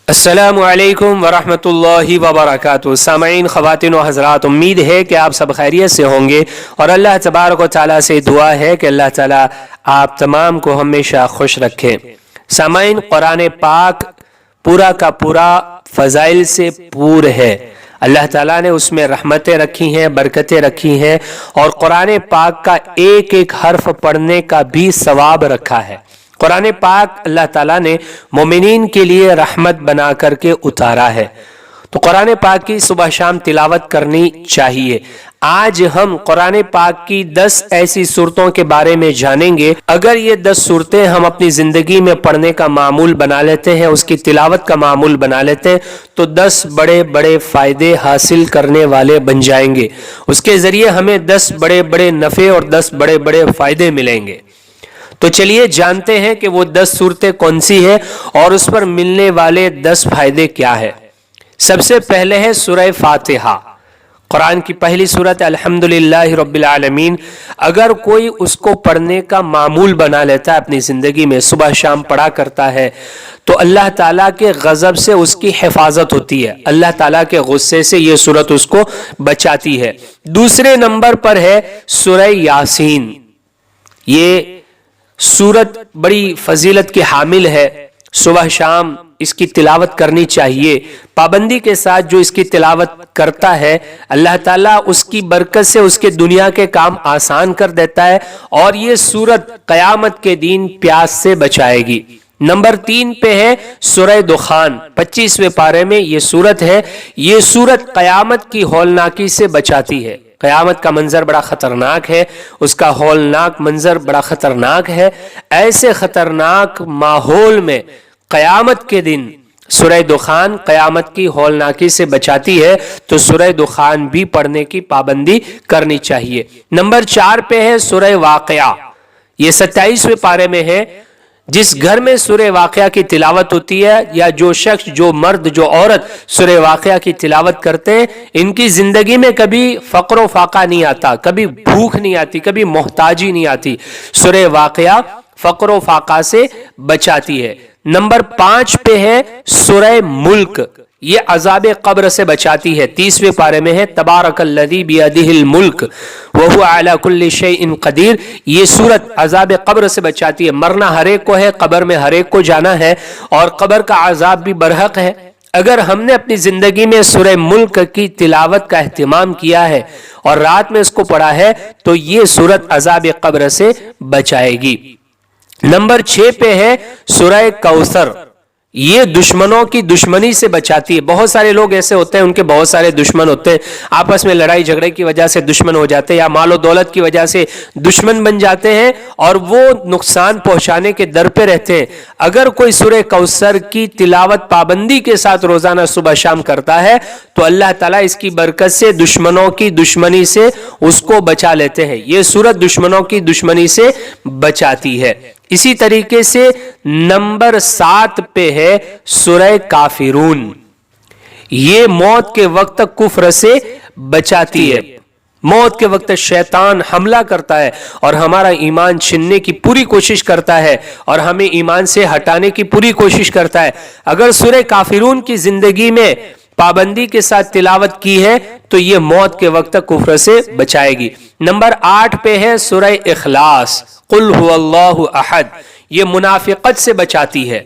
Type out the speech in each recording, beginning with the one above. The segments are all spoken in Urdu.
السلام علیکم ورحمۃ اللہ وبرکاتہ۔ سامعین، خواتین و حضرات، امید ہے کہ آپ سب خیریت سے ہوں گے اور اللہ تبارک و تعالیٰ سے دعا ہے کہ اللہ تعالیٰ آپ تمام کو ہمیشہ خوش رکھے۔ سامعین، قرآن پاک پورا کا پورا فضائل سے پور ہے۔ اللہ تعالیٰ نے اس میں رحمتیں رکھی ہیں، برکتیں رکھی ہیں، اور قرآن پاک کا ایک ایک حرف پڑھنے کا بھی ثواب رکھا ہے۔ قرآن پاک اللہ تعالیٰ نے مومنین کے لیے رحمت بنا کر کے اتارا ہے، تو قرآن پاک کی صبح شام تلاوت کرنی چاہیے۔ آج ہم قرآن پاک کی 10 ایسی صورتوں کے بارے میں جانیں گے۔ اگر یہ 10 صورتیں ہم اپنی زندگی میں پڑھنے کا معمول بنا لیتے ہیں، اس کی تلاوت کا معمول بنا لیتے ہیں، تو 10 بڑے بڑے فائدے حاصل کرنے والے بن جائیں گے۔ اس کے ذریعے ہمیں 10 بڑے بڑے نفع اور 10 بڑے بڑے فائدے ملیں گے۔ تو چلیے جانتے ہیں کہ وہ 10 صورتیں کون سی ہے اور اس پر ملنے والے 10 فائدے کیا ہے۔ سب سے پہلے ہے سورہ فاتحہ، قرآن کی پہلی سورت الحمدللہ رب العالمین۔ اگر کوئی اس کو پڑھنے کا معمول بنا لیتا ہے، اپنی زندگی میں صبح شام پڑھا کرتا ہے، تو اللہ تعالیٰ کے غضب سے اس کی حفاظت ہوتی ہے، اللہ تعالیٰ کے غصے سے یہ سورت اس کو بچاتی ہے۔ دوسرے نمبر پر ہے سورہ یاسین۔ یہ سورت بڑی فضیلت کے حامل ہے، صبح شام اس کی تلاوت کرنی چاہیے۔ پابندی کے ساتھ جو اس کی تلاوت کرتا ہے، اللہ تعالیٰ اس کی برکت سے اس کے دنیا کے کام آسان کر دیتا ہے، اور یہ سورت قیامت کے دن پیاس سے بچائے گی۔ نمبر 3 پہ ہے سورہ دخان، 25ویں پارے میں یہ سورت ہے۔ یہ سورت قیامت کی ہولناکی سے بچاتی ہے۔ قیامت کا منظر بڑا خطرناک ہے، اس کا ہولناک منظر بڑا خطرناک ہے۔ ایسے خطرناک ماحول میں قیامت کے دن سورہ دخان قیامت کی ہولناکی سے بچاتی ہے، تو سورہ دخان بھی پڑھنے کی پابندی کرنی چاہیے۔ نمبر 4 پہ ہے سورہ واقعہ، یہ 27ویں پارے میں ہے۔ جس گھر میں سورہ واقعہ کی تلاوت ہوتی ہے، یا جو شخص، جو مرد، جو عورت سورہ واقعہ کی تلاوت کرتے ہیں، ان کی زندگی میں کبھی فقر و فاقہ نہیں آتا، کبھی بھوک نہیں آتی، کبھی محتاجی نہیں آتی۔ سورہ واقعہ فقر و فاقہ سے بچاتی ہے۔ نمبر 5 پہ ہے سورہ ملک، یہ عذاب قبر سے بچاتی ہے۔ 30ویں پارے میں ہے تبارک الذی بیدہ الملک وہو علی کل شیء قدیر۔ یہ سورت عذاب قبر سے بچاتی ہے۔ مرنا ہر ایک کو ہے، قبر میں ہر ایک کو جانا ہے، اور قبر کا عذاب بھی برحق ہے۔ اگر ہم نے اپنی زندگی میں سورہ ملک کی تلاوت کا اہتمام کیا ہے اور رات میں اس کو پڑھا ہے، تو یہ سورت عذاب قبر سے بچائے گی۔ نمبر 6 پہ ہے سورہ کوثر، یہ دشمنوں کی دشمنی سے بچاتی ہے۔ بہت سارے لوگ ایسے ہوتے ہیں، ان کے بہت سارے دشمن ہوتے ہیں، آپس میں لڑائی جھگڑے کی وجہ سے دشمن ہو جاتے ہیں، یا مال و دولت کی وجہ سے دشمن بن جاتے ہیں، اور وہ نقصان پہنچانے کے در پہ رہتے ہیں۔ اگر کوئی سورہ کوثر کی تلاوت پابندی کے ساتھ روزانہ صبح شام کرتا ہے، تو اللہ تعالیٰ اس کی برکت سے دشمنوں کی دشمنی سے اس کو بچا لیتے ہیں۔ یہ سورت دشمنوں کی دشمنی سے بچاتی ہے۔ اسی طریقے سے نمبر 7 پہ ہے سورہ کافرون، یہ موت کے وقت کفر سے بچاتی ہے۔ موت کے وقت شیطان حملہ کرتا ہے اور ہمارا ایمان چھیننے کی پوری کوشش کرتا ہے، اور ہمیں ایمان سے ہٹانے کی پوری کوشش کرتا ہے۔ اگر سورہ کافرون کی زندگی میں پابندی کے ساتھ تلاوت کی ہے، تو یہ موت کے وقت کفر سے بچائے گی۔ نمبر 8 پہ ہے سورہ اخلاص، قل هو اللہ احد، یہ منافقت سے بچاتی ہے،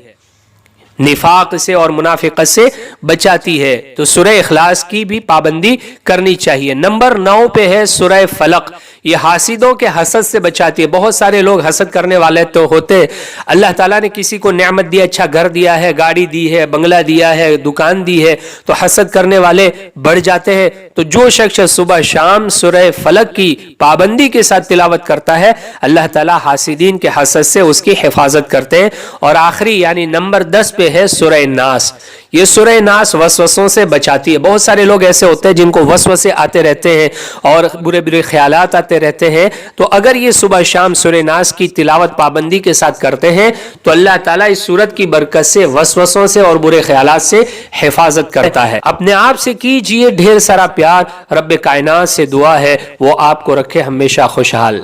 نفاق سے اور منافقت سے بچاتی ہے، تو سورہ اخلاص کی بھی پابندی کرنی چاہیے۔ نمبر 9 پہ ہے سورہ فلق، یہ حاسدوں کے حسد سے بچاتی ہے۔ بہت سارے لوگ حسد کرنے والے تو ہوتے، اللہ تعالیٰ نے کسی کو نعمت دی، اچھا گھر دیا ہے، گاڑی دی ہے، بنگلہ دیا ہے، دکان دی ہے، تو حسد کرنے والے بڑھ جاتے ہیں۔ تو جو شخص صبح شام سورہ فلق کی پابندی کے ساتھ تلاوت کرتا ہے، اللہ تعالیٰ حاسدین کے حسد سے اس کی حفاظت کرتے ہیں۔ اور آخری یعنی نمبر 10 پہ ہے سورہ ناس، یہ سورہ ناس وسوسوں سے بچاتی ہے۔ بہت سارے لوگ ایسے ہوتے ہیں جن کو وسوسے آتے رہتے ہیں اور برے برے خیالات آتے رہتے ہیں، تو اگر یہ صبح شام سورہ ناس کی تلاوت پابندی کے ساتھ کرتے ہیں، تو اللہ تعالیٰ اس سورت کی برکت سے وسوسوں سے اور برے خیالات سے حفاظت کرتا ہے۔ اپنے آپ سے کیجئے ڈھیر سارا پیار، رب کائنات سے دعا ہے وہ آپ کو رکھے ہمیشہ خوشحال۔